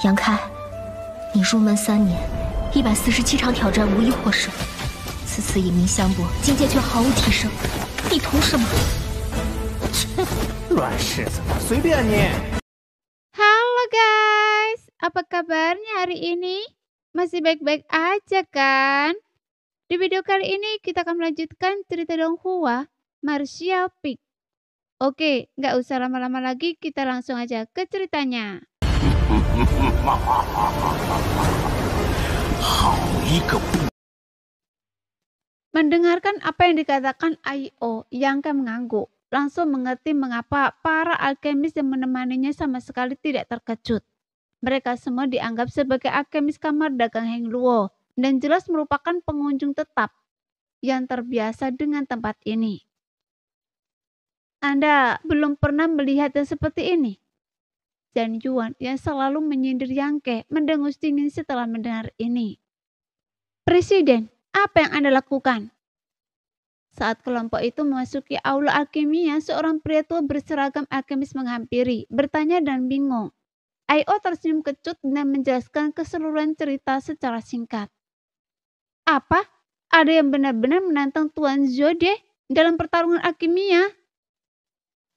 杨开，你入门3年，147场挑战无一获胜，此次以名相搏，境界却毫无提升，你图什么？乱柿子，随便你。Halo guys, apa kabarnya hari ini? Masih baik-baik aja kan? Di video kali ini kita akan melanjutkan cerita Donghua, Martial Peak. Oke, nggak usah lama-lama lagi, kita langsung aja ke ceritanya. Mendengarkan apa yang dikatakan Ai-Oh, Yang mengangguk. Langsung mengerti mengapa para alkemis yang menemaninya sama sekali tidak terkejut. Mereka semua dianggap sebagai alkemis kamar dagang Heng Luo dan jelas merupakan pengunjung tetap yang terbiasa dengan tempat ini. Anda belum pernah melihat yang seperti ini? Zhan Yuan yang selalu menyindir Yang Ke mendengus dingin setelah mendengar ini. Presiden, apa yang Anda lakukan? Saat kelompok itu memasuki aula alkimia, seorang pria tua berseragam alkemis menghampiri, bertanya dan bingung. Ai-Oh tersenyum kecut dan menjelaskan keseluruhan cerita secara singkat. Apa? Ada yang benar-benar menantang Tuan Zode dalam pertarungan alkimia?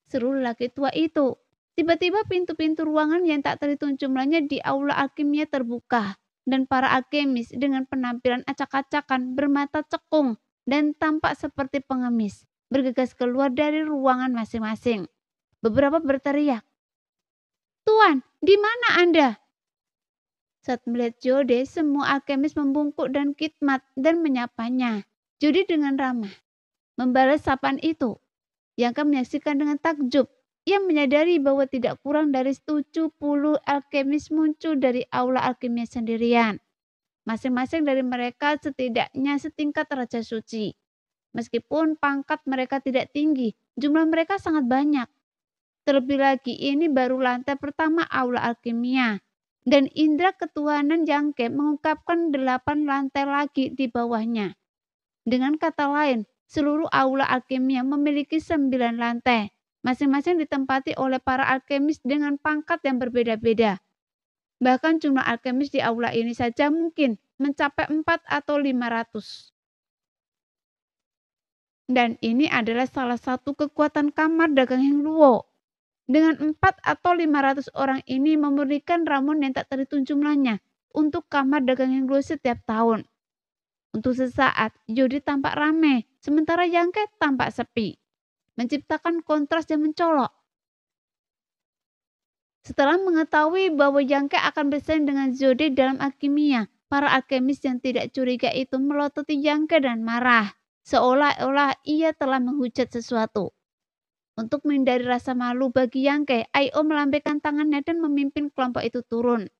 Seru lelaki tua itu. Tiba-tiba pintu-pintu ruangan yang tak terhitung jumlahnya di aula alkimia terbuka, dan para alkemis dengan penampilan acak-acakan bermata cekung dan tampak seperti pengemis, bergegas keluar dari ruangan masing-masing. Beberapa berteriak, "Tuan, di mana Anda?" Saat melihat Jode, semua alkemis membungkuk dan khidmat dan menyapanya. Jode dengan ramah membalas sapaan itu. Yang menyaksikan dengan takjub. Ia menyadari bahwa tidak kurang dari 70 alkemis muncul dari aula alkimia sendirian. Masing-masing dari mereka setidaknya setingkat Raja Suci. Meskipun pangkat mereka tidak tinggi, jumlah mereka sangat banyak. Terlebih lagi ini baru lantai pertama aula alkimia. Dan indera ketuhanan Yang Ke mengungkapkan 8 lantai lagi di bawahnya. Dengan kata lain, seluruh aula alkimia memiliki 9 lantai. Masing-masing ditempati oleh para alkemis dengan pangkat yang berbeda-beda. Bahkan jumlah alkemis di aula ini saja mungkin mencapai 4 atau 500. Dan ini adalah salah satu kekuatan kamar dagang Heng Luo. Dengan 4 atau 500 orang ini memberikan ramuan yang tak terhitung jumlahnya untuk kamar dagang Heng Luo setiap tahun. Untuk sesaat, Jode tampak ramai, sementara Yang Ke tampak sepi, menciptakan kontras yang mencolok. Setelah mengetahui bahwa Yang Ke akan bersaing dengan Zode dalam alkimia, para alkemis yang tidak curiga itu melototi Yang Ke dan marah, seolah-olah ia telah menghujat sesuatu. Untuk menghindari rasa malu bagi Yang Ke, Ai-Oh melambaikan tangannya dan memimpin kelompok itu turun.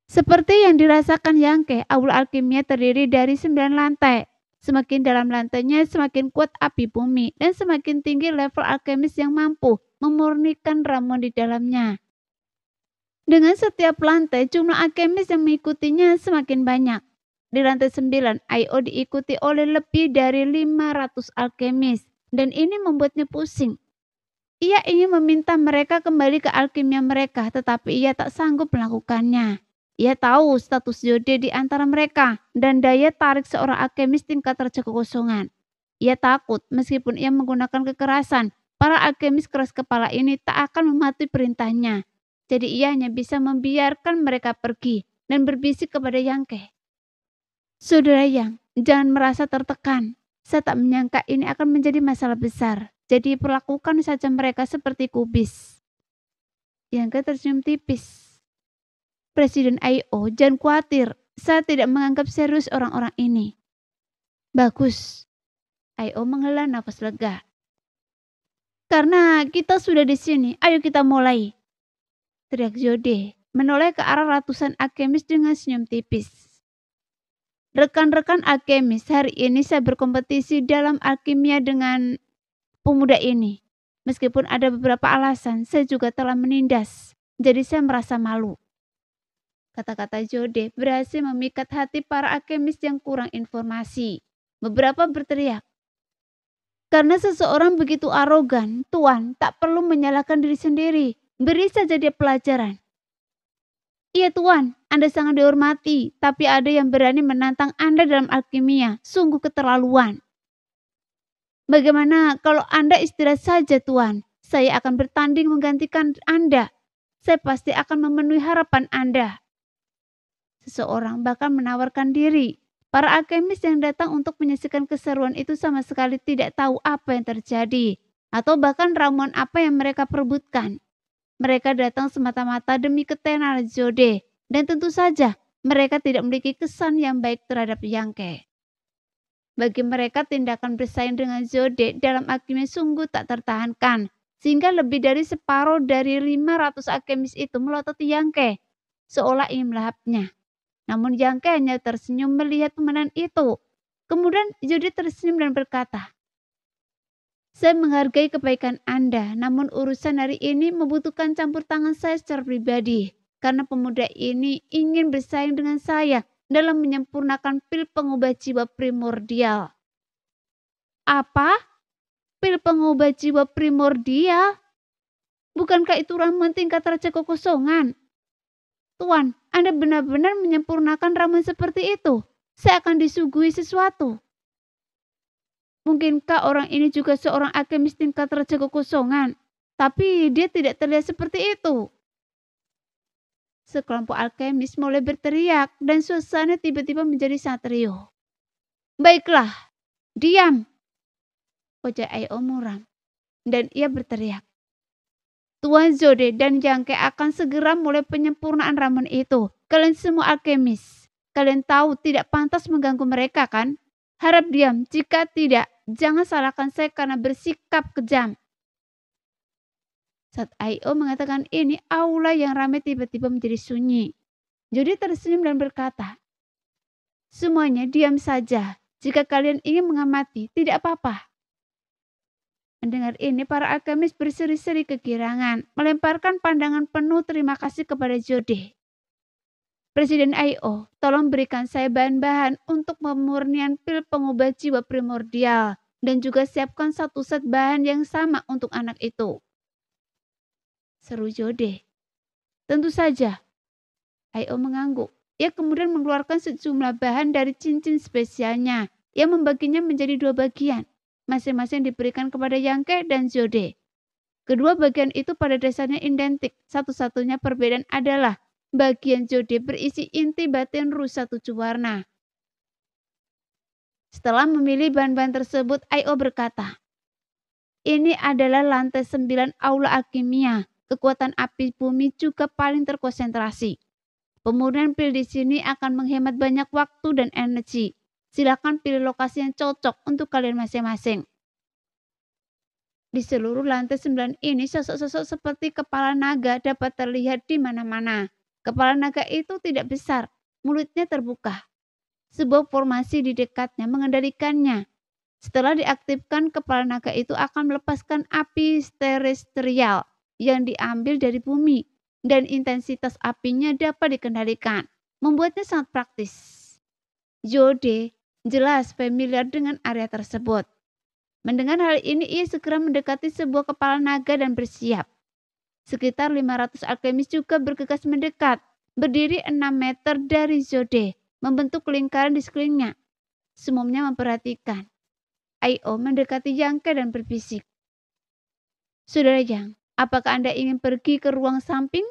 Seperti yang dirasakan Yang Ke, aula alkimia terdiri dari 9 lantai. Semakin dalam lantainya, semakin kuat api bumi, dan semakin tinggi level alkemis yang mampu memurnikan ramuan di dalamnya. Dengan setiap lantai, jumlah alkemis yang mengikutinya semakin banyak. Di lantai 9, Ai-Oh diikuti oleh lebih dari 500 alkemis, dan ini membuatnya pusing. Ia ingin meminta mereka kembali ke alkimia mereka, tetapi ia tak sanggup melakukannya. Ia tahu status Zode di antara mereka dan daya tarik seorang alkemis tingkat raja kekosongan. Ia takut meskipun ia menggunakan kekerasan, para alkemis keras kepala ini tak akan mematuhi perintahnya. Jadi ia hanya bisa membiarkan mereka pergi dan berbisik kepada Yang Ke. Saudara Yang, jangan merasa tertekan. Saya tak menyangka ini akan menjadi masalah besar. Jadi perlakukan saja mereka seperti kubis. Yang Ke tersenyum tipis. Presiden Ai-Oh, jangan khawatir. Saya tidak menganggap serius orang-orang ini. Bagus. Ai-Oh menghela nafas lega. Karena kita sudah di sini, ayo kita mulai. Teriak Zode, menoleh ke arah ratusan alkemis dengan senyum tipis. Rekan-rekan alkemis, hari ini saya berkompetisi dalam alkimia dengan pemuda ini. Meskipun ada beberapa alasan, saya juga telah menindas. Jadi saya merasa malu. Kata-kata Zode berhasil memikat hati para alkemis yang kurang informasi. Beberapa berteriak, "Karena seseorang begitu arogan, Tuan tak perlu menyalahkan diri sendiri. Beri saja dia pelajaran." Iya Tuan, Anda sangat dihormati, tapi ada yang berani menantang Anda dalam alkimia. Sungguh keterlaluan. Bagaimana kalau Anda istirahat saja Tuan? Saya akan bertanding menggantikan Anda. Saya pasti akan memenuhi harapan Anda. Seseorang bahkan menawarkan diri. Para alkemis yang datang untuk menyaksikan keseruan itu sama sekali tidak tahu apa yang terjadi, atau bahkan ramuan apa yang mereka perebutkan. Mereka datang semata-mata demi ketenaran Zode, dan tentu saja mereka tidak memiliki kesan yang baik terhadap Yangke. Bagi mereka tindakan bersaing dengan Zode dalam alkimia sungguh tak tertahankan, sehingga lebih dari separuh dari 500 alkemis itu melototi Yangke, seolah ingin melahapnya. Namun Yangke hanya tersenyum melihat pemenang itu. Kemudian Zode tersenyum dan berkata, "Saya menghargai kebaikan Anda, namun urusan hari ini membutuhkan campur tangan saya secara pribadi. Karena pemuda ini ingin bersaing dengan saya dalam menyempurnakan pil pengubah jiwa primordial." Apa? Pil pengubah jiwa primordial? Bukankah itu ramuan tingkat raja kekosongan? Tuan, Anda benar-benar menyempurnakan ramuan seperti itu. Saya akan disuguhi sesuatu. Mungkinkah orang ini juga seorang alkemis tingkat raja kekosongan? Tapi dia tidak terlihat seperti itu. Sekelompok alkemis mulai berteriak dan suasana tiba-tiba menjadi sangat riuh. Baiklah, diam. Wajah Aio muram dan ia berteriak. Tuan Zode dan Yangke akan segera mulai penyempurnaan ramuan itu. Kalian semua alkemis. Kalian tahu tidak pantas mengganggu mereka kan? Harap diam. Jika tidak, jangan salahkan saya karena bersikap kejam. Saat Aio mengatakan ini, aula yang ramai tiba-tiba menjadi sunyi. Zode tersenyum dan berkata, "Semuanya diam saja. Jika kalian ingin mengamati, tidak apa-apa." Mendengar ini, para alkemis berseri-seri kegirangan, melemparkan pandangan penuh terima kasih kepada Zode. Presiden Aio, tolong berikan saya bahan-bahan untuk pemurnian pil pengubah jiwa primordial, dan juga siapkan satu set bahan yang sama untuk anak itu. Seru Zode. Tentu saja. Aio mengangguk. Ia kemudian mengeluarkan sejumlah bahan dari cincin spesialnya. Ia membaginya menjadi 2 bagian. Masing-masing diberikan kepada Yangke dan Zode. Kedua bagian itu pada dasarnya identik. Satu-satunya perbedaan adalah bagian Zode berisi inti batin rusa 7 warna. Setelah memilih bahan-bahan tersebut, Aio berkata, "Ini adalah lantai 9 aula alkimia. Kekuatan api bumi juga paling terkonsentrasi. Pemurnian pil di sini akan menghemat banyak waktu dan energi. Silakan pilih lokasi yang cocok untuk kalian masing-masing." Di seluruh lantai 9 ini sosok-sosok seperti kepala naga dapat terlihat di mana-mana. Kepala naga itu tidak besar, mulutnya terbuka. Sebuah formasi di dekatnya mengendalikannya. Setelah diaktifkan, kepala naga itu akan melepaskan api terestrial yang diambil dari bumi, dan intensitas apinya dapat dikendalikan, membuatnya sangat praktis. Zode jelas familiar dengan area tersebut. Mendengar hal ini, ia segera mendekati sebuah kepala naga dan bersiap. Sekitar 500 alkemis juga bergegas mendekat, berdiri 6 meter dari Zode, membentuk lingkaran di sekelilingnya. Semuanya memperhatikan. Aio mendekati Yangke dan berbisik, "Saudara Yang, apakah Anda ingin pergi ke ruang samping?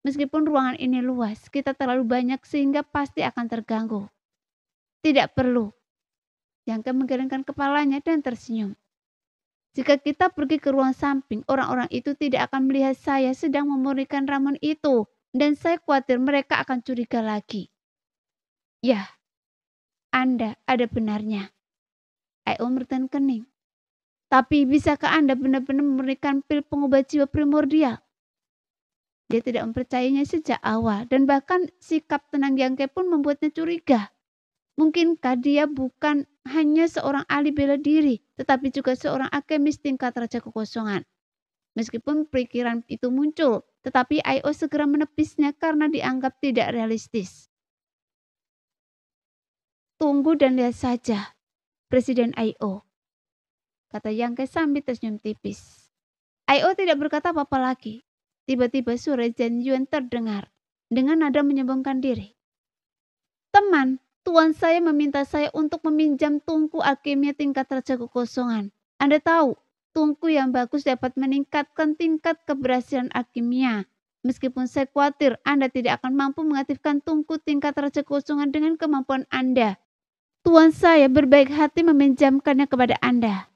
Meskipun ruangan ini luas, kita terlalu banyak sehingga pasti akan terganggu." "Tidak perlu." Yangke menggelengkan kepalanya dan tersenyum. "Jika kita pergi ke ruang samping, orang-orang itu tidak akan melihat saya sedang memurnikan ramuan itu, dan saya khawatir mereka akan curiga lagi." "Ya, Anda ada benarnya." Aio mertan kening. "Tapi bisakah Anda benar-benar memurnikan pil pengubah jiwa primordial?" Dia tidak mempercayainya sejak awal, dan bahkan sikap tenang Yangke pun membuatnya curiga. Mungkinkah dia bukan hanya seorang ahli bela diri, tetapi juga seorang alkemis tingkat raja kekosongan? Meskipun pikiran itu muncul, tetapi Aio segera menepisnya karena dianggap tidak realistis. "Tunggu dan lihat saja, Presiden Aio," kata Yangke sambil tersenyum tipis. Aio tidak berkata apa-apa lagi. Tiba-tiba suara Zhen Yuan terdengar. dengan nada menyombongkan diri. Teman, tuan saya meminta saya untuk meminjam tungku alkimia tingkat raja kekosongan. Anda tahu, tungku yang bagus dapat meningkatkan tingkat keberhasilan alkimia. Meskipun saya khawatir Anda tidak akan mampu mengaktifkan tungku tingkat raja kekosongan dengan kemampuan Anda. Tuan saya berbaik hati meminjamkannya kepada Anda.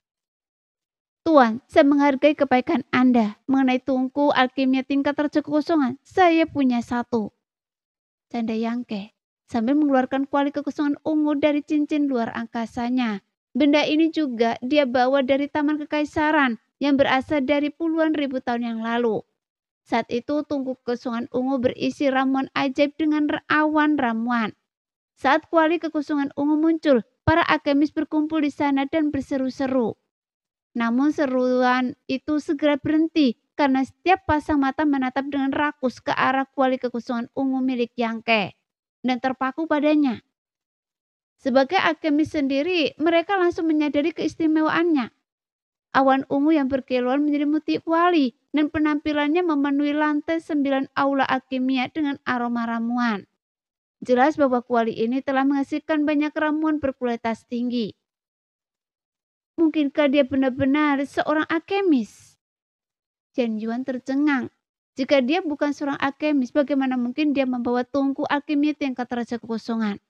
Tuan, saya menghargai kebaikan Anda. Mengenai tungku alkimia tingkat raja kekosongan, saya punya satu. Canda Yangke sambil mengeluarkan kuali kekosongan ungu dari cincin luar angkasanya. Benda ini juga dia bawa dari Taman Kekaisaran yang berasal dari puluhan ribu tahun yang lalu. Saat itu tungku kekosongan ungu berisi ramuan ajaib dengan awan ramuan. Saat kuali kekosongan ungu muncul, para alkemis berkumpul di sana dan berseru-seru. Namun seruan itu segera berhenti karena setiap pasang mata menatap dengan rakus ke arah kuali kekosongan ungu milik Yangke dan terpaku padanya. Sebagai alkemis sendiri, mereka langsung menyadari keistimewaannya. Awan ungu yang berkilauan menyelimuti kuali dan penampilannya memenuhi lantai 9 aula alkimia dengan aroma ramuan. Jelas bahwa kuali ini telah menghasilkan banyak ramuan berkualitas tinggi. Mungkinkah dia benar-benar seorang alkemis? Zhang Yuan tercengang. Jika dia bukan seorang alkemis, bagaimana mungkin dia membawa tungku alkimia tingkat raja kekosongan?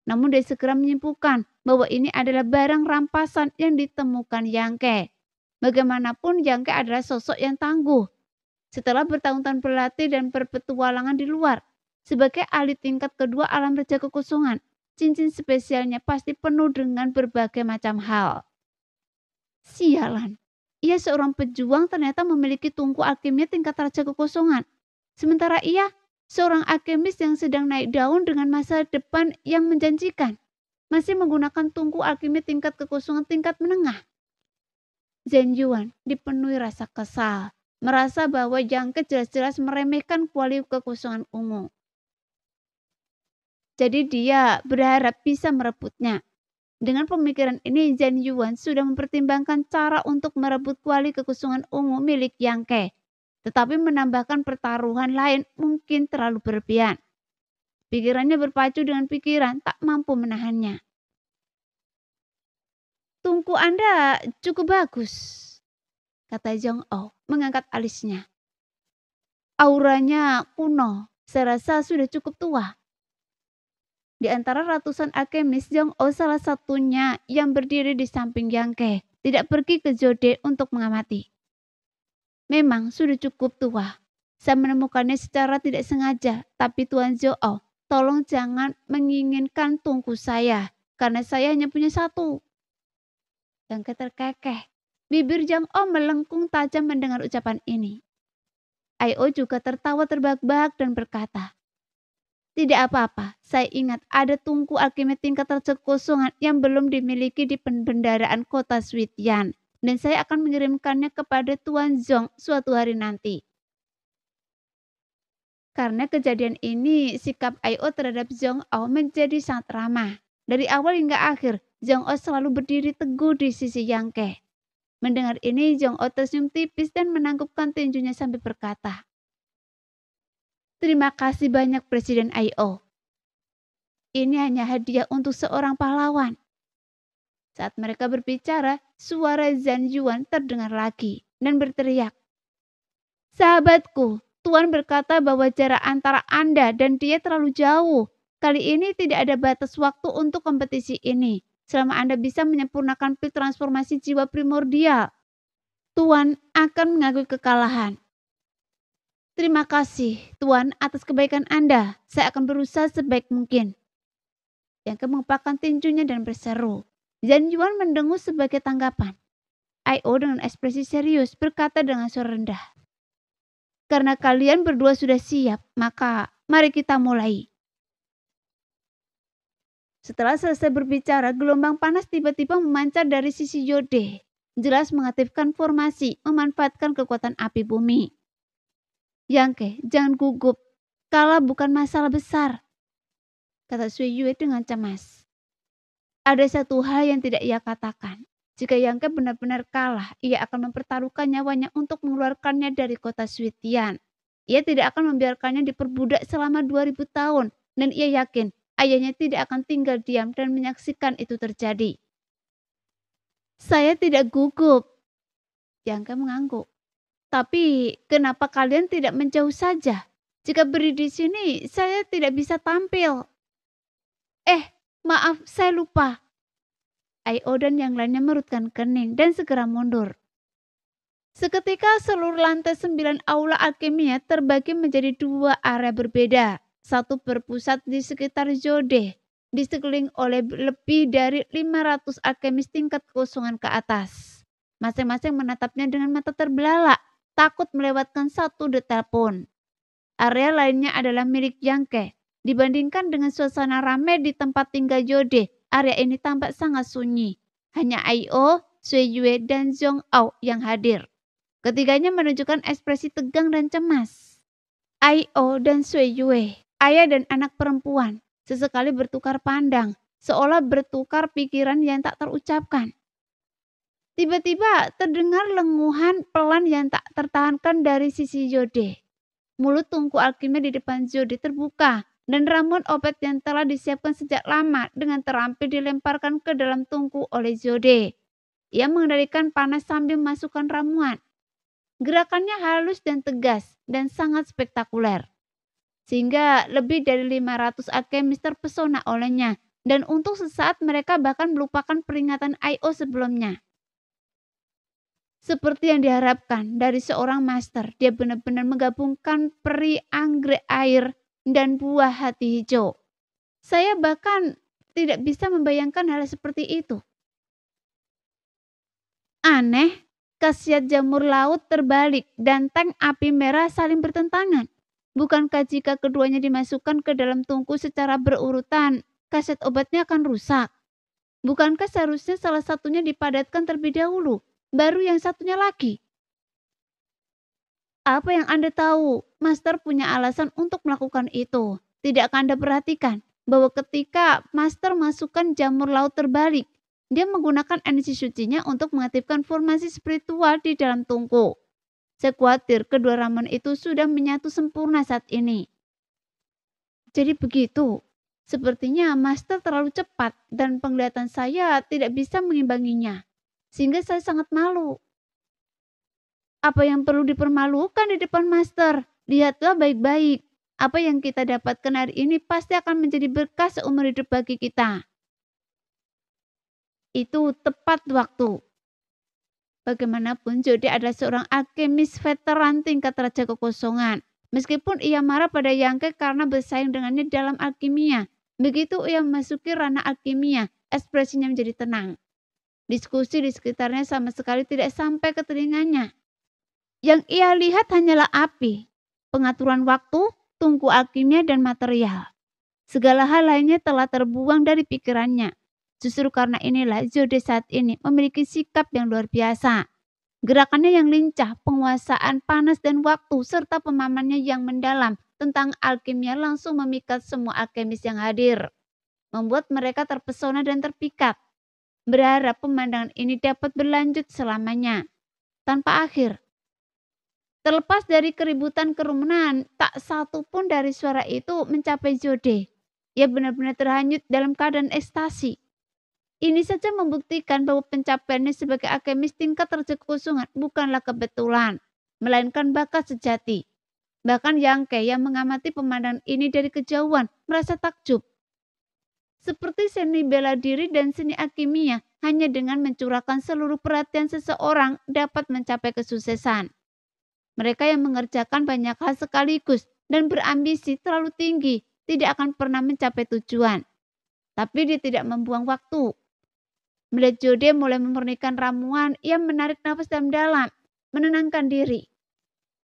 Namun dia segera menyimpulkan bahwa ini adalah barang rampasan yang ditemukan Yangke. Bagaimanapun Yangke adalah sosok yang tangguh. Setelah bertahun-tahun berlatih dan berpetualangan di luar, sebagai ahli tingkat kedua alam raja kekosongan, cincin spesialnya pasti penuh dengan berbagai macam hal. Sialan, ia seorang pejuang ternyata memiliki tungku alkimia tingkat raja kekosongan. Sementara ia seorang alkemis yang sedang naik daun dengan masa depan yang menjanjikan, masih menggunakan tungku alkimia tingkat kekosongan tingkat menengah. Zhang Yuan dipenuhi rasa kesal, merasa bahwa Yangke jelas-jelas meremehkan kuali kekosongan ungu. Jadi dia berharap bisa merebutnya. Dengan pemikiran ini, Zhang Yuan sudah mempertimbangkan cara untuk merebut kuali kekosongan ungu milik Yangke, tetapi menambahkan pertaruhan lain mungkin terlalu berlebihan. Pikirannya berpacu dengan pikiran tak mampu menahannya. Tungku Anda cukup bagus, kata Zhang Ou mengangkat alisnya. Auranya kuno, saya rasa sudah cukup tua. Di antara ratusan alkemis, Zhang Ou salah satunya yang berdiri di samping Yangke, tidak pergi ke Zode untuk mengamati. Memang sudah cukup tua. Saya menemukannya secara tidak sengaja, tapi Tuan Zhou, tolong jangan menginginkan tungku saya, karena saya hanya punya satu. Yangke terkekeh. Bibir Zhang Ou melengkung tajam mendengar ucapan ini. Ai-O juga tertawa terbahak-bahak dan berkata, tidak apa-apa, saya ingat ada tungku alkimia tingkat raja kekosongan yang belum dimiliki di pembendaraan kota Suitian, dan saya akan mengirimkannya kepada Tuan Zhong suatu hari nanti. Karena kejadian ini, sikap Ai-O terhadap Zhang Ou menjadi sangat ramah. Dari awal hingga akhir, Zhang Ou selalu berdiri teguh di sisi Yangke. Mendengar ini, Zhang Ou tersenyum tipis dan menangkupkan tinjunya sambil berkata, terima kasih banyak Presiden Ai-O. Ini hanya hadiah untuk seorang pahlawan. Saat mereka berbicara, suara Zhang Yuan terdengar lagi dan berteriak. Sahabatku, Tuan berkata bahwa jarak antara Anda dan dia terlalu jauh. Kali ini tidak ada batas waktu untuk kompetisi ini. Selama Anda bisa menyempurnakan pil transformasi jiwa primordial, Tuan akan mengakui kekalahan. Terima kasih, Tuan, atas kebaikan Anda. Saya akan berusaha sebaik mungkin. Yangke mengepakkan tinjunya dan berseru. Zhang Yuan mendengus sebagai tanggapan. Ai-O dengan ekspresi serius berkata dengan suara rendah. Karena kalian berdua sudah siap, maka mari kita mulai. Setelah selesai berbicara, gelombang panas tiba-tiba memancar dari sisi Yode. Jelas mengaktifkan formasi, memanfaatkan kekuatan api bumi. Yangke, jangan gugup. Kalah bukan masalah besar, kata Sui Yue dengan cemas. Ada satu hal yang tidak ia katakan. Jika Yangke benar-benar kalah, ia akan mempertaruhkan nyawanya untuk mengeluarkannya dari kota Suitian. Ia tidak akan membiarkannya diperbudak selama 2000 tahun dan ia yakin ayahnya tidak akan tinggal diam dan menyaksikan itu terjadi. Saya tidak gugup, Yangke mengangguk. Tapi kenapa kalian tidak menjauh saja? Jika berdiri di sini, saya tidak bisa tampil. Maaf, saya lupa. Ai-Oh dan yang lainnya merutkan kening dan segera mundur. Seketika seluruh lantai 9 aula alkimia terbagi menjadi 2 area berbeda. Satu berpusat di sekitar Zode, di sekeliling oleh lebih dari 500 alkemis tingkat kekosongan ke atas. Masing-masing menatapnya dengan mata terbelalak, takut melewatkan satu detail pun. Area lainnya adalah milik Yangke. Dibandingkan dengan suasana ramai di tempat tinggal Zode, area ini tampak sangat sunyi. Hanya Ai-Oh, Sui Yue, dan Zhong Ao yang hadir. Ketiganya menunjukkan ekspresi tegang dan cemas. Ai-Oh dan Sui Yue, ayah dan anak perempuan, sesekali bertukar pandang, seolah bertukar pikiran yang tak terucapkan. Tiba-tiba terdengar lenguhan pelan yang tak tertahankan dari sisi Zode. Mulut tungku alkimia di depan Zode terbuka, dan ramuan obat yang telah disiapkan sejak lama dengan terampil dilemparkan ke dalam tungku oleh Zode. Ia mengendalikan panas sambil memasukkan ramuan. Gerakannya halus dan tegas dan sangat spektakuler. Sehingga lebih dari 500 alkemis terpesona olehnya, dan untuk sesaat mereka bahkan melupakan peringatan Ai-Oh sebelumnya. Seperti yang diharapkan dari seorang master, dia benar-benar menggabungkan peri anggrek air dan buah hati hijau. Saya bahkan tidak bisa membayangkan hal seperti itu. Aneh, khasiat jamur laut terbalik dan tank api merah saling bertentangan. Bukankah jika keduanya dimasukkan ke dalam tungku secara berurutan, khasiat obatnya akan rusak? Bukankah seharusnya salah satunya dipadatkan terlebih dahulu, baru yang satunya lagi? Apa yang Anda tahu? Master punya alasan untuk melakukan itu. Tidakkah Anda perhatikan bahwa ketika Master masukkan jamur laut terbalik, dia menggunakan energi sucinya untuk mengaktifkan formasi spiritual di dalam tungku. Saya khawatir kedua ramuan itu sudah menyatu sempurna saat ini. Jadi begitu. Sepertinya Master terlalu cepat dan penglihatan saya tidak bisa mengimbanginya. Sehingga saya sangat malu. Apa yang perlu dipermalukan di depan Master? Lihatlah baik-baik. Apa yang kita dapatkan hari ini pasti akan menjadi berkah seumur hidup bagi kita. Itu tepat waktu. Bagaimanapun Zode adalah seorang alkemis veteran tingkat raja kekosongan. Meskipun ia marah pada Yangke karena bersaing dengannya dalam alkimia, begitu ia memasuki ranah alkimia, ekspresinya menjadi tenang. Diskusi di sekitarnya sama sekali tidak sampai ke telinganya. Yang ia lihat hanyalah api, pengaturan waktu, tungku alkimia, dan material. Segala hal lainnya telah terbuang dari pikirannya. Justru karena inilah Zode saat ini memiliki sikap yang luar biasa. Gerakannya yang lincah, penguasaan panas dan waktu, serta pemahamannya yang mendalam tentang alkimia langsung memikat semua alkemis yang hadir. Membuat mereka terpesona dan terpikat. Berharap pemandangan ini dapat berlanjut selamanya, tanpa akhir. Terlepas dari keributan kerumunan, tak satu pun dari suara itu mencapai Zode. Ia benar-benar terhanyut dalam keadaan ekstasi. Ini saja membuktikan bahwa pencapaiannya sebagai alkemis tingkat raja kekosongan bukanlah kebetulan, melainkan bakat sejati. Bahkan Yangke yang mengamati pemandangan ini dari kejauhan merasa takjub. Seperti seni bela diri dan seni alkimia, hanya dengan mencurahkan seluruh perhatian seseorang dapat mencapai kesuksesan. Mereka yang mengerjakan banyak hal sekaligus dan berambisi terlalu tinggi tidak akan pernah mencapai tujuan. Tapi dia tidak membuang waktu. Melihat Zode mulai memurnikan ramuan, ia menarik nafas dalam-dalam, menenangkan diri.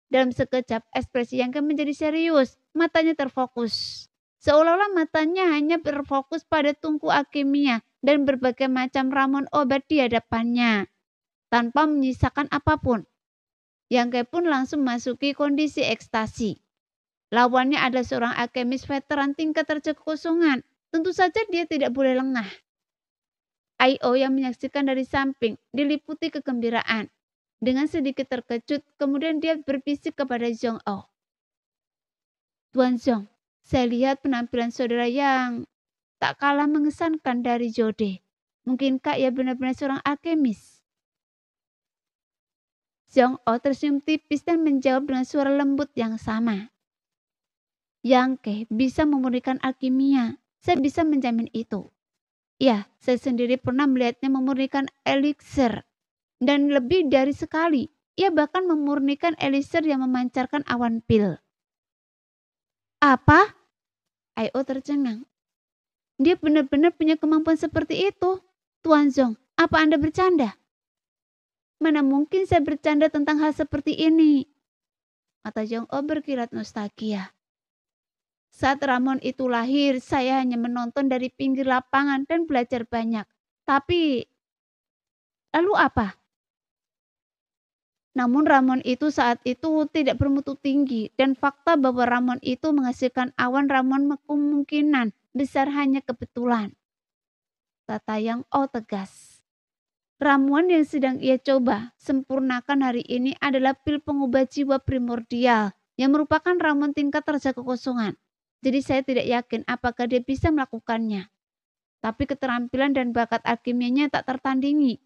Dalam sekejap, ekspresi Yangke menjadi serius, matanya terfokus. Seolah-olah matanya hanya berfokus pada tungku alkimia dan berbagai macam ramuan obat di hadapannya, tanpa menyisakan apapun. Yangke pun langsung memasuki kondisi ekstasi. Lawannya adalah seorang alkemis veteran tingkat raja kekosongan. Tentu saja dia tidak boleh lengah. Ai-Oh yang menyaksikan dari samping diliputi kegembiraan. Dengan sedikit terkejut, kemudian dia berbisik kepada Zhong Ao. Tuan Zhong, saya lihat penampilan saudara yang tak kalah mengesankan dari Jode. Mungkinkah ia benar-benar seorang alkemis? Zhong O tersenyum tipis dan menjawab dengan suara lembut yang sama. Yang Ke bisa memurnikan alkimia. Saya bisa menjamin itu. Ya, saya sendiri pernah melihatnya memurnikan elixir. Dan lebih dari sekali, ia bahkan memurnikan elixir yang memancarkan awan pil. Apa? Ai-Oh tercengang. Dia benar-benar punya kemampuan seperti itu. Tuan Zhong, apa Anda bercanda? Mana mungkin saya bercanda tentang hal seperti ini? Mata Zhong Oh berkilat nostalgia. Saat Ramon itu lahir, saya hanya menonton dari pinggir lapangan dan belajar banyak. Tapi, lalu apa? Namun Ramon itu saat itu tidak bermutu tinggi dan fakta bahwa Ramon itu menghasilkan awan Ramon kemungkinan besar hanya kebetulan. Kata Yang Oh tegas. Ramuan yang sedang ia coba sempurnakan hari ini adalah pil pengubah jiwa primordial yang merupakan ramuan tingkat raja kekosongan. Jadi saya tidak yakin apakah dia bisa melakukannya. Tapi keterampilan dan bakat alkimianya tak tertandingi.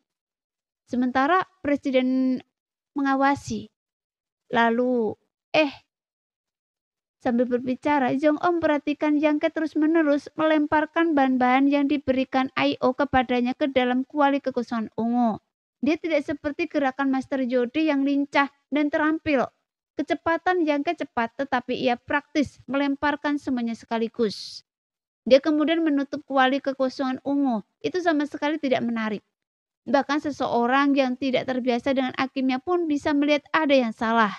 Sementara presiden mengawasi. Lalu, sambil berbicara, Zhong Oh memperhatikan Yang Ke terus-menerus melemparkan bahan-bahan yang diberikan Ai-Oh kepadanya ke dalam kuali kekosongan ungu. Dia tidak seperti gerakan Master Jode yang lincah dan terampil. Kecepatan Yang Ke cepat, tetapi ia praktis melemparkan semuanya sekaligus. Dia kemudian menutup kuali kekosongan ungu. Itu sama sekali tidak menarik. Bahkan seseorang yang tidak terbiasa dengan alkimia pun bisa melihat ada yang salah.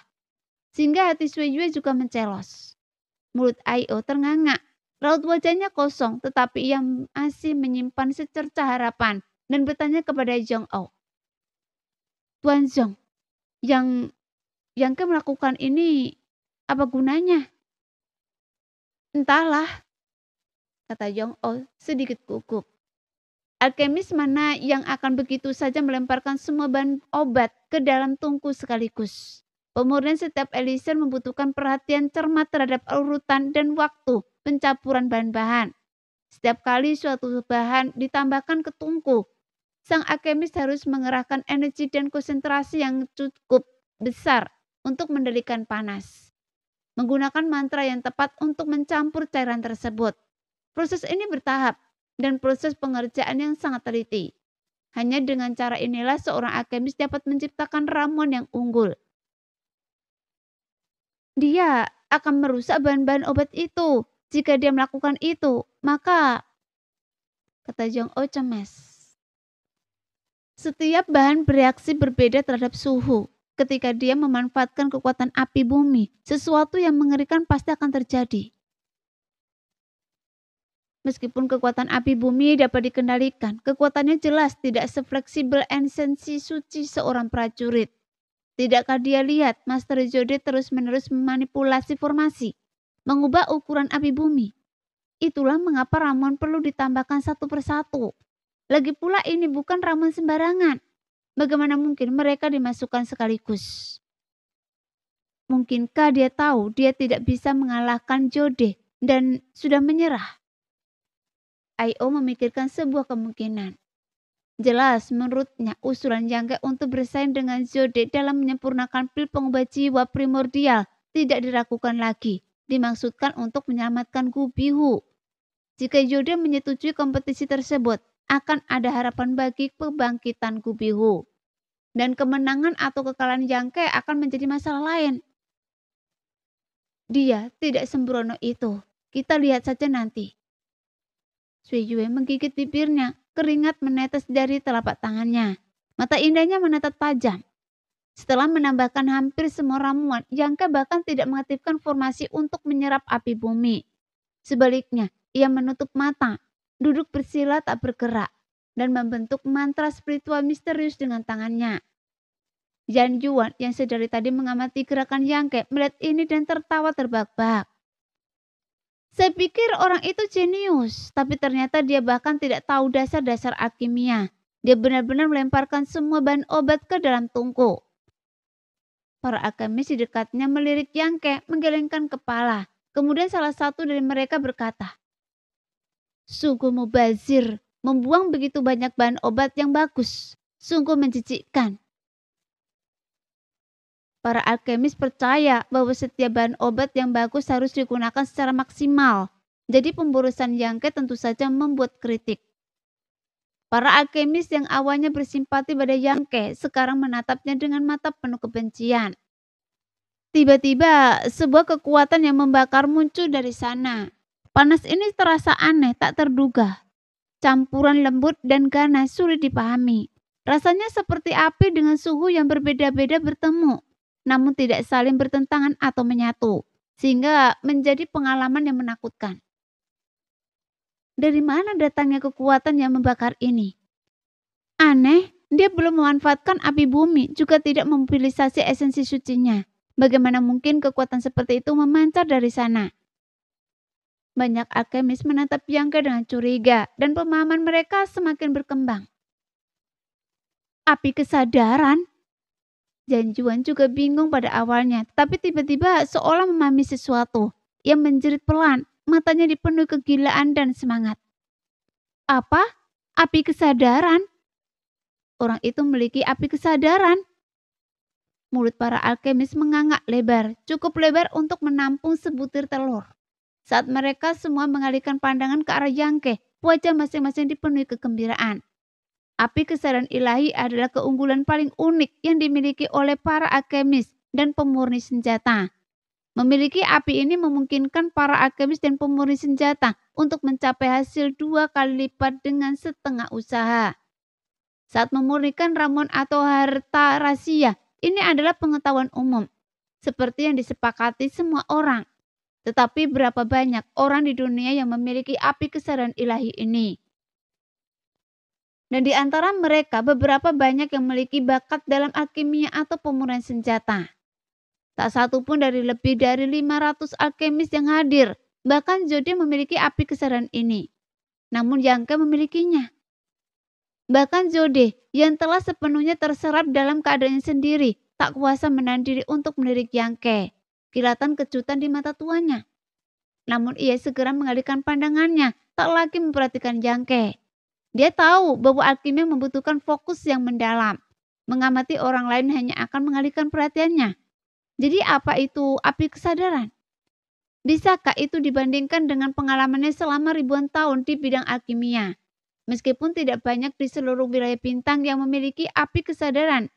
Sehingga hati Sui Yue juga mencelos. Mulut Ai-Oh ternganga. Raut wajahnya kosong, tetapi ia masih menyimpan secerca harapan dan bertanya kepada Zhong Oh. Tuan Zhong, yang Ke melakukan ini apa gunanya? Entahlah, kata Zhong Oh sedikit gugup. Alkemis mana yang akan begitu saja melemparkan semua bahan obat ke dalam tungku sekaligus? Pemurnian setiap elixir membutuhkan perhatian cermat terhadap urutan dan waktu pencampuran bahan-bahan. Setiap kali suatu bahan ditambahkan ke tungku, sang alkemis harus mengerahkan energi dan konsentrasi yang cukup besar untuk mendalikan panas. Menggunakan mantra yang tepat untuk mencampur cairan tersebut. Proses ini bertahap dan proses pengerjaan yang sangat teliti. Hanya dengan cara inilah seorang alkemis dapat menciptakan ramuan yang unggul. Dia akan merusak bahan-bahan obat itu. Jika dia melakukan itu, maka, kata Zhong Oh cemas. Setiap bahan bereaksi berbeda terhadap suhu. Ketika dia memanfaatkan kekuatan api bumi, sesuatu yang mengerikan pasti akan terjadi. Meskipun kekuatan api bumi dapat dikendalikan, kekuatannya jelas tidak sefleksibel esensi suci seorang prajurit. Tidakkah dia lihat Master Jode terus-menerus memanipulasi formasi, mengubah ukuran api bumi? Itulah mengapa ramuan perlu ditambahkan satu persatu. Lagi pula ini bukan ramuan sembarangan. Bagaimana mungkin mereka dimasukkan sekaligus? Mungkinkah dia tahu dia tidak bisa mengalahkan Jode dan sudah menyerah? Ai-Oh memikirkan sebuah kemungkinan. Jelas menurutnya usulan Yang Ke untuk bersaing dengan Jode dalam menyempurnakan pil pengubah jiwa primordial tidak diragukan lagi. Dimaksudkan untuk menyelamatkan Gu Bihu. Jika Jode menyetujui kompetisi tersebut, akan ada harapan bagi kebangkitan Gu Bihu. Dan kemenangan atau kekalahan Yang Ke akan menjadi masalah lain. Dia tidak sembrono itu. Kita lihat saja nanti. Sui Yue menggigit bibirnya. Keringat menetes dari telapak tangannya. Mata indahnya menatap tajam. Setelah menambahkan hampir semua ramuan, Yang Ke bahkan tidak mengaktifkan formasi untuk menyerap api bumi. Sebaliknya, ia menutup mata, duduk bersila tak bergerak, dan membentuk mantra spiritual misterius dengan tangannya. Yan Yuan yang sedari tadi mengamati gerakan Yang Ke melihat ini dan tertawa terbahak-bahak. Saya pikir orang itu jenius, tapi ternyata dia bahkan tidak tahu dasar-dasar alkimia. Dia benar-benar melemparkan semua bahan obat ke dalam tungku. Para alkemis di dekatnya melirik Yang Ke menggelengkan kepala. Kemudian salah satu dari mereka berkata, "Sungguh mubazir, membuang begitu banyak bahan obat yang bagus. Sungguh menjijikkan." Para alkemis percaya bahwa setiap bahan obat yang bagus harus digunakan secara maksimal. Jadi pemborosan Yangke tentu saja membuat kritik. Para alkemis yang awalnya bersimpati pada Yangke sekarang menatapnya dengan mata penuh kebencian. Tiba-tiba sebuah kekuatan yang membakar muncul dari sana. Panas ini terasa aneh, tak terduga. Campuran lembut dan ganas sulit dipahami. Rasanya seperti api dengan suhu yang berbeda-beda bertemu, namun tidak saling bertentangan atau menyatu, sehingga menjadi pengalaman yang menakutkan. Dari mana datangnya kekuatan yang membakar ini? Aneh, dia belum memanfaatkan api bumi, juga tidak memobilisasi esensi sucinya. Bagaimana mungkin kekuatan seperti itu memancar dari sana? Banyak alkemis menatap Yangke dengan curiga, dan pemahaman mereka semakin berkembang. Api kesadaran? Janjuan juga bingung pada awalnya, tapi tiba-tiba seolah memahami sesuatu. Ia menjerit pelan, matanya dipenuhi kegilaan dan semangat. Apa? Api kesadaran? Orang itu memiliki api kesadaran. Mulut para alkemis mengangak lebar, cukup lebar untuk menampung sebutir telur. Saat mereka semua mengalihkan pandangan ke arah Yangke, wajah masing-masing dipenuhi kegembiraan. Api kesadaran ilahi adalah keunggulan paling unik yang dimiliki oleh para alkemis dan pemurni senjata. Memiliki api ini memungkinkan para alkemis dan pemurni senjata untuk mencapai hasil 2 kali lipat dengan setengah usaha. Saat memurnikan ramuan atau harta rahasia, ini adalah pengetahuan umum, seperti yang disepakati semua orang. Tetapi berapa banyak orang di dunia yang memiliki api kesadaran ilahi ini? Dan di antara mereka beberapa banyak yang memiliki bakat dalam alkimia atau pemurnian senjata. Tak satu pun dari lebih dari 500 alkemis yang hadir, bahkan Jode memiliki api kesadaran ini. Namun Yangke memilikinya. Bahkan Jode yang telah sepenuhnya terserap dalam keadaannya sendiri, tak kuasa menahan diri untuk melirik Yangke. Kilatan kejutan di mata tuannya. Namun ia segera mengalihkan pandangannya, tak lagi memperhatikan Yangke. Dia tahu bahwa alkimia membutuhkan fokus yang mendalam. Mengamati orang lain hanya akan mengalihkan perhatiannya. Jadi apa itu api kesadaran? Bisakah itu dibandingkan dengan pengalamannya selama ribuan tahun di bidang alkimia? Meskipun tidak banyak di seluruh wilayah bintang yang memiliki api kesadaran,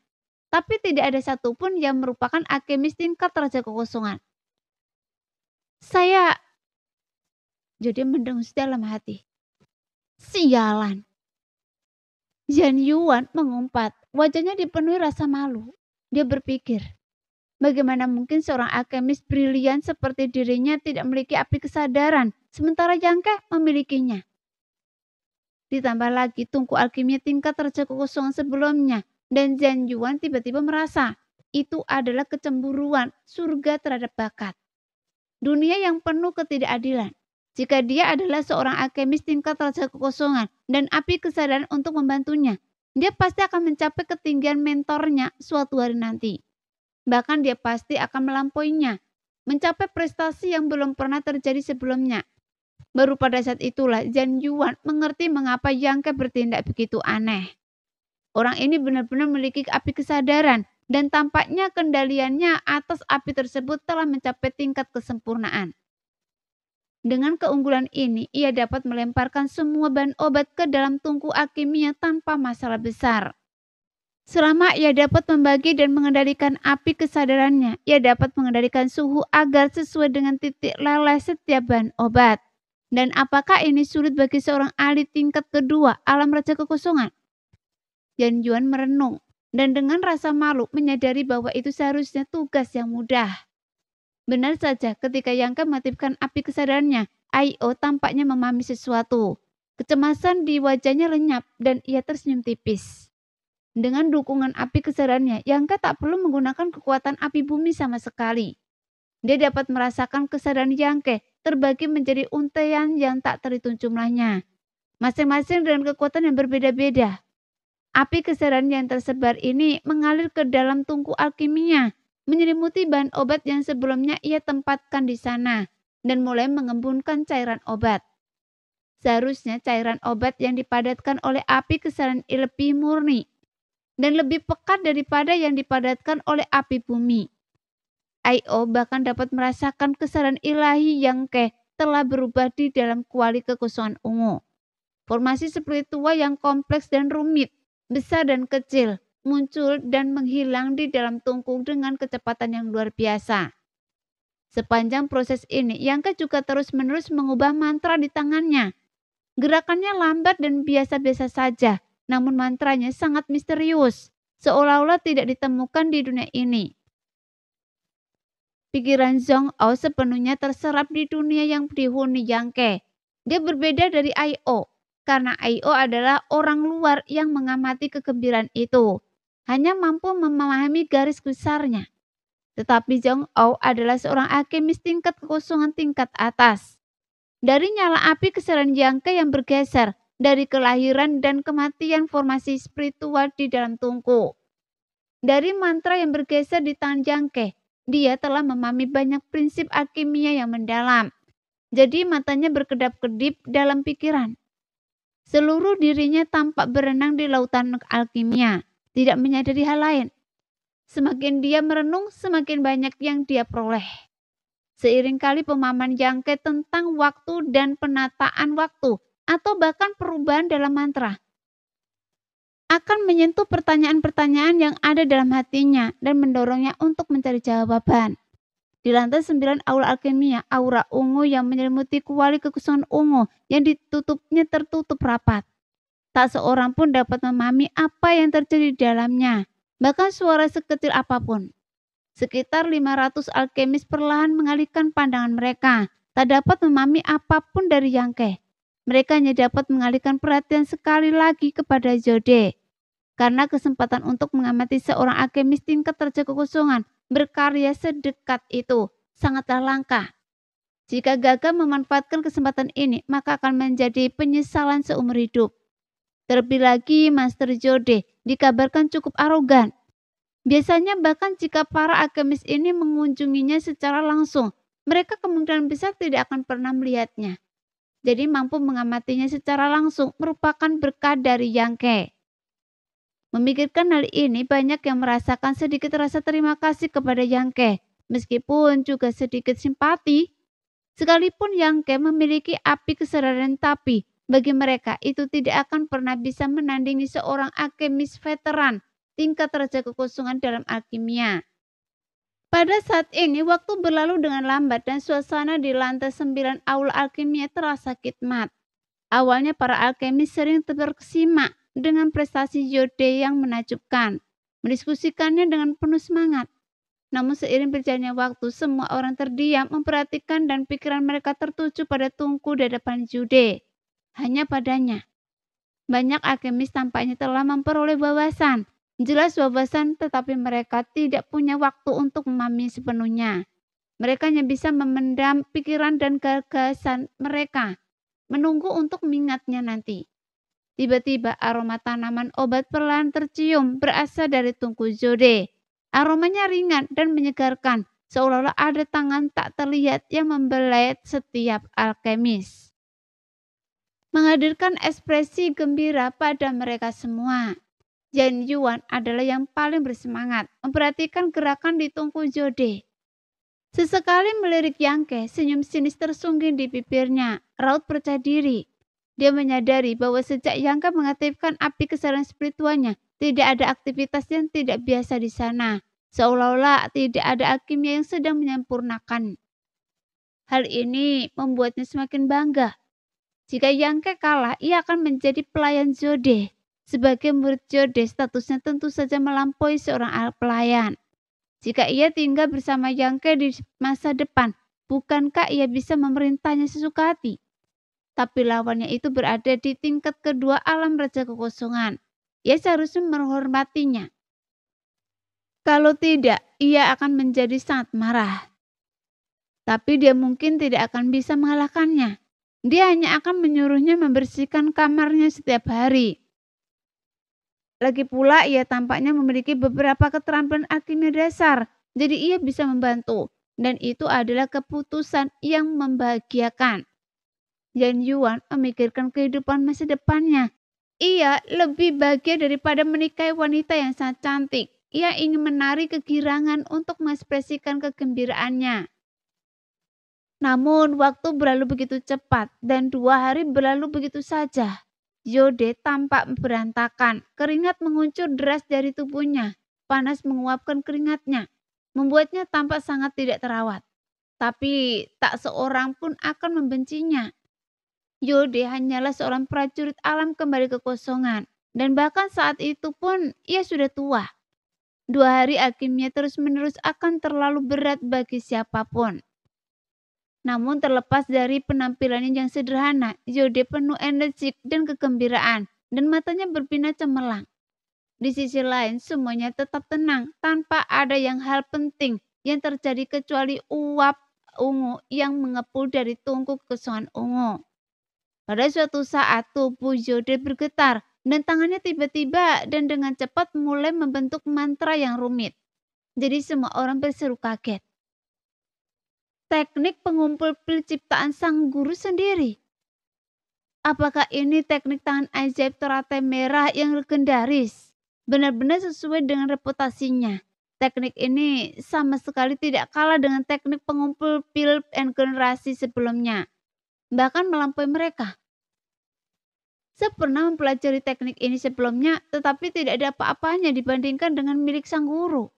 tapi tidak ada satupun yang merupakan alkemis tingkat raja kekosongan. Jadi mendengus dalam hati. Sialan. Yan Yuan mengumpat, wajahnya dipenuhi rasa malu. Dia berpikir, bagaimana mungkin seorang alkemis brilian seperti dirinya tidak memiliki api kesadaran, sementara Yangke memilikinya. Ditambah lagi tungku alkimia tingkat raja kekosongan sebelumnya, dan Yan Yuan tiba-tiba merasa itu adalah kecemburuan surga terhadap bakat. Dunia yang penuh ketidakadilan. Jika dia adalah seorang alkemis tingkat raja kekosongan dan api kesadaran untuk membantunya, dia pasti akan mencapai ketinggian mentornya suatu hari nanti. Bahkan dia pasti akan melampauinya, mencapai prestasi yang belum pernah terjadi sebelumnya. Baru pada saat itulah Yan Yuan mengerti mengapa Yangke bertindak begitu aneh. Orang ini benar-benar memiliki api kesadaran dan tampaknya kendaliannya atas api tersebut telah mencapai tingkat kesempurnaan. Dengan keunggulan ini, ia dapat melemparkan semua bahan obat ke dalam tungku alkimia tanpa masalah besar. Selama ia dapat membagi dan mengendalikan api kesadarannya, ia dapat mengendalikan suhu agar sesuai dengan titik leleh setiap bahan obat. Dan apakah ini sulit bagi seorang ahli tingkat kedua alam raja kekosongan? Yan Yuan merenung dan dengan rasa malu menyadari bahwa itu seharusnya tugas yang mudah. Benar saja ketika Yangke mengaktifkan api kesadarannya, Ai-Oh tampaknya memahami sesuatu. Kecemasan di wajahnya lenyap dan ia tersenyum tipis. Dengan dukungan api kesadarannya, Yangke tak perlu menggunakan kekuatan api bumi sama sekali. Dia dapat merasakan kesadaran Yangke terbagi menjadi untaian yang tak terhitung jumlahnya. Masing-masing dengan kekuatan yang berbeda-beda. Api kesadaran yang tersebar ini mengalir ke dalam tungku alkimia, menyelimuti bahan obat yang sebelumnya ia tempatkan di sana, dan mulai mengembunkan cairan obat. Seharusnya cairan obat yang dipadatkan oleh api kesadaran lebih murni dan lebih pekat daripada yang dipadatkan oleh api bumi. I.O. bahkan dapat merasakan kesadaran ilahi yang telah berubah di dalam kuali kekosongan ungu. Formasi spiritual yang kompleks dan rumit, besar dan kecil, muncul dan menghilang di dalam tungku dengan kecepatan yang luar biasa. Sepanjang proses ini, Yangke juga terus-menerus mengubah mantra di tangannya. Gerakannya lambat dan biasa-biasa saja, namun mantranya sangat misterius, seolah-olah tidak ditemukan di dunia ini. Pikiran Zhong Ao sepenuhnya terserap di dunia yang dihuni Yangke. Dia berbeda dari I.O. karena I.O. adalah orang luar yang mengamati kegembiraan itu, hanya mampu memahami garis besarnya. Tetapi Zhong Ao adalah seorang alkemis tingkat kekosongan tingkat atas. Dari nyala api kesadaran Yangke yang bergeser dari kelahiran dan kematian formasi spiritual di dalam tungku. Dari mantra yang bergeser di tangan Yangke, dia telah memahami banyak prinsip alkimia yang mendalam. Jadi matanya berkedap-kedip dalam pikiran. Seluruh dirinya tampak berenang di lautan alkimia, tidak menyadari hal lain. Semakin dia merenung, semakin banyak yang dia peroleh. Seiring kali pemahaman Yangke tentang waktu dan penataan waktu, atau bahkan perubahan dalam mantra, akan menyentuh pertanyaan-pertanyaan yang ada dalam hatinya dan mendorongnya untuk mencari jawaban. Di lantai 9 aula alkimia, aura ungu yang menyelimuti kuali kekosongan ungu yang ditutupnya tertutup rapat. Tak seorang pun dapat memahami apa yang terjadi di dalamnya, bahkan suara sekecil apapun. Sekitar 500 alkemis perlahan mengalihkan pandangan mereka, tak dapat memahami apapun dari Yangke. Mereka hanya dapat mengalihkan perhatian sekali lagi kepada Zode. Karena kesempatan untuk mengamati seorang alkemis tingkat terjadi kekosongan berkarya sedekat itu sangatlah langka. Jika gagal memanfaatkan kesempatan ini, maka akan menjadi penyesalan seumur hidup. Terlebih lagi, Master Zode dikabarkan cukup arogan. Biasanya bahkan jika para alkemis ini mengunjunginya secara langsung, mereka kemungkinan besar tidak akan pernah melihatnya. Jadi mampu mengamatinya secara langsung merupakan berkah dari Yangke. Memikirkan hal ini, banyak yang merasakan sedikit rasa terima kasih kepada Yangke, meskipun juga sedikit simpati. Sekalipun Yangke memiliki api kesadaran, tapi bagi mereka itu tidak akan pernah bisa menandingi seorang alkemis veteran tingkat derajat kekosongan dalam alkimia. Pada saat ini, waktu berlalu dengan lambat dan suasana di lantai 9 aula alkimia terasa khidmat. Awalnya para alkemis sering terkesima dengan prestasi Zode yang menakjubkan, mendiskusikannya dengan penuh semangat. Namun seiring berjalannya waktu, semua orang terdiam memperhatikan dan pikiran mereka tertuju pada tungku di depan Zode. Hanya padanya. Banyak alkemis tampaknya telah memperoleh wawasan. Jelas wawasan, tetapi mereka tidak punya waktu untuk memahami sepenuhnya. Mereka hanya bisa memendam pikiran dan gagasan mereka, menunggu untuk mengingatnya nanti. Tiba-tiba aroma tanaman obat perlahan tercium berasal dari tungku Zode. Aromanya ringan dan menyegarkan, seolah-olah ada tangan tak terlihat yang membelet setiap alkemis, menghadirkan ekspresi gembira pada mereka semua. Yan Yuan adalah yang paling bersemangat memperhatikan gerakan di tungku Zode. Sesekali melirik Yangke, senyum sinis tersungging di bibirnya, raut percaya diri. Dia menyadari bahwa sejak Yangke mengaktifkan api kesadaran spiritualnya, tidak ada aktivitas yang tidak biasa di sana, seolah-olah tidak ada alkimia yang sedang menyempurnakan. Hal ini membuatnya semakin bangga. Jika Yangke kalah, ia akan menjadi pelayan Zode. Sebagai murid Zode, statusnya tentu saja melampaui seorang pelayan. Jika ia tinggal bersama Yangke di masa depan, bukankah ia bisa memerintahnya sesuka hati? Tapi lawannya itu berada di tingkat kedua alam raja kekosongan. Ia seharusnya menghormatinya. Kalau tidak, ia akan menjadi sangat marah. Tapi dia mungkin tidak akan bisa mengalahkannya. Dia hanya akan menyuruhnya membersihkan kamarnya setiap hari. Lagi pula ia tampaknya memiliki beberapa keterampilan alkimia dasar, jadi ia bisa membantu. Dan itu adalah keputusan yang membahagiakan. Yan Yuan memikirkan kehidupan masa depannya. Ia lebih bahagia daripada menikahi wanita yang sangat cantik. Ia ingin menarik kegirangan untuk mengekspresikan kegembiraannya. Namun waktu berlalu begitu cepat dan 2 hari berlalu begitu saja. Yode tampak berantakan, keringat menguncur deras dari tubuhnya. Panas menguapkan keringatnya, membuatnya tampak sangat tidak terawat. Tapi tak seorang pun akan membencinya. Yode hanyalah seorang prajurit alam kembali ke kosongan. Dan bahkan saat itu pun ia sudah tua. 2 hari alkimia terus-menerus akan terlalu berat bagi siapapun. Namun terlepas dari penampilannya yang sederhana, Yode penuh energi dan kegembiraan dan matanya berbinar cemerlang. Di sisi lain semuanya tetap tenang tanpa ada hal penting yang terjadi kecuali uap ungu yang mengepul dari tungku kekosongan ungu. Pada suatu saat tubuh Yode bergetar dan tangannya tiba-tiba dan dengan cepat mulai membentuk mantra yang rumit. Jadi semua orang berseru kaget. Teknik pengumpul pil ciptaan sang guru sendiri. Apakah ini teknik tangan ajaib teratai merah yang legendaris? Benar-benar sesuai dengan reputasinya. Teknik ini sama sekali tidak kalah dengan teknik pengumpul pil dan generasi sebelumnya. Bahkan melampaui mereka. Saya pernah mempelajari teknik ini sebelumnya, tetapi tidak ada apa-apanya dibandingkan dengan milik sang guru.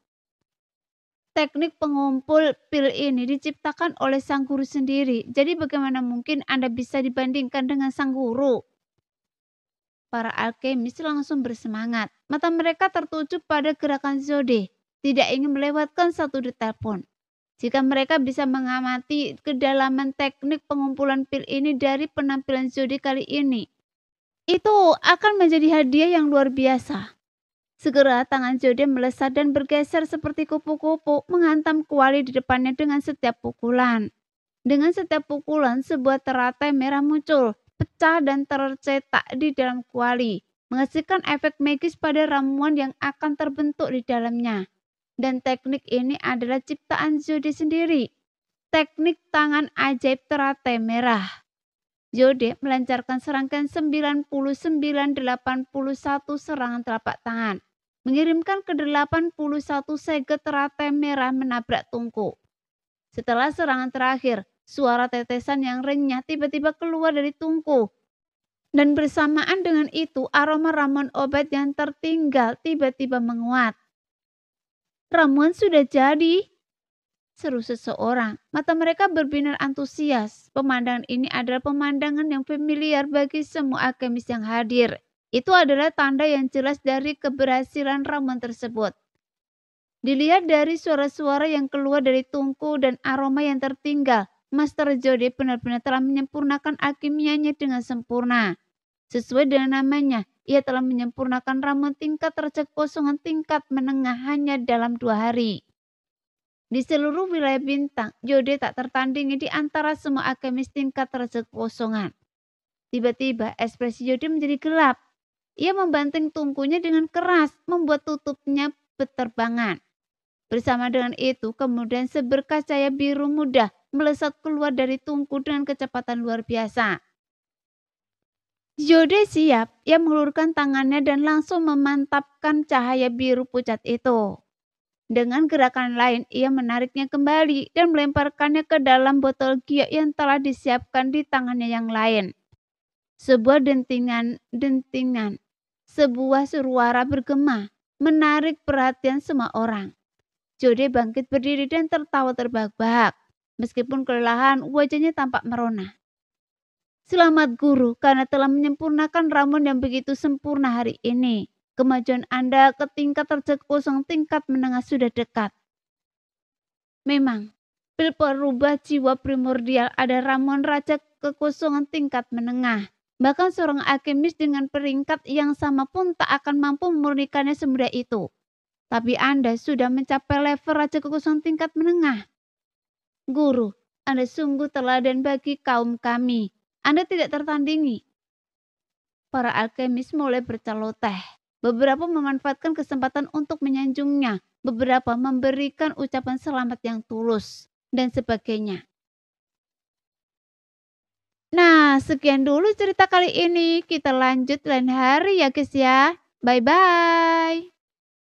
Teknik pengumpul pil ini diciptakan oleh sang guru sendiri. Jadi bagaimana mungkin Anda bisa dibandingkan dengan sang guru? Para alkemis langsung bersemangat. Mata mereka tertuju pada gerakan Zode. Tidak ingin melewatkan satu detail pun. Jika mereka bisa mengamati kedalaman teknik pengumpulan pil ini dari penampilan Zode kali ini, itu akan menjadi hadiah yang luar biasa. Segera tangan Zode melesat dan bergeser seperti kupu-kupu menghantam kuali di depannya dengan setiap pukulan. Dengan setiap pukulan sebuah teratai merah muncul, pecah dan tercetak di dalam kuali, menghasilkan efek magis pada ramuan yang akan terbentuk di dalamnya. Dan teknik ini adalah ciptaan Zode sendiri. Teknik tangan ajaib teratai merah. Zode melancarkan serangkaian 99-81 serangan telapak tangan. Mengirimkan ke 81 segel teratai merah menabrak tungku. Setelah serangan terakhir, suara tetesan yang renyah tiba-tiba keluar dari tungku. Dan bersamaan dengan itu, aroma ramuan obat yang tertinggal tiba-tiba menguat. Ramuan sudah jadi, seru seseorang. Mata mereka berbinar antusias. Pemandangan ini adalah pemandangan yang familiar bagi semua alkemis yang hadir. Itu adalah tanda yang jelas dari keberhasilan ramuan tersebut. Dilihat dari suara-suara yang keluar dari tungku dan aroma yang tertinggal, Master Zode benar-benar telah menyempurnakan alkimianya dengan sempurna. Sesuai dengan namanya, ia telah menyempurnakan ramuan tingkat raja kekosongan tingkat menengah hanya dalam 2 hari. Di seluruh wilayah bintang, Zode tak tertandingi di antara semua alkemis tingkat raja kekosongan. Tiba-tiba ekspresi Zode menjadi gelap. Ia membanting tungkunya dengan keras, membuat tutupnya berterbangan. Bersama dengan itu, kemudian seberkas cahaya biru muda melesat keluar dari tungku dengan kecepatan luar biasa. Zode siap, ia mengulurkan tangannya dan langsung memantapkan cahaya biru pucat itu. Dengan gerakan lain, ia menariknya kembali dan melemparkannya ke dalam botol giok yang telah disiapkan di tangannya yang lain. Sebuah dentingan, sebuah suara bergema, menarik perhatian semua orang. Zode bangkit berdiri dan tertawa terbahak-bahak. Meskipun kelelahan, wajahnya tampak merona. Selamat guru, karena telah menyempurnakan ramuan yang begitu sempurna hari ini. Kemajuan Anda ke tingkat raja kosong tingkat menengah sudah dekat. Memang, pil perubah jiwa primordial ada ramuan raja kekosongan tingkat menengah. Bahkan seorang alkemis dengan peringkat yang sama pun tak akan mampu memurnikannya semudah itu. Tapi Anda sudah mencapai level raja kekosongan tingkat menengah. Guru, Anda sungguh teladan bagi kaum kami. Anda tidak tertandingi. Para alkemis mulai berceloteh. Beberapa memanfaatkan kesempatan untuk menyanjungnya. Beberapa memberikan ucapan selamat yang tulus. dan sebagainya. Nah, sekian dulu cerita kali ini. Kita lanjut lain hari ya guys ya. Bye-bye.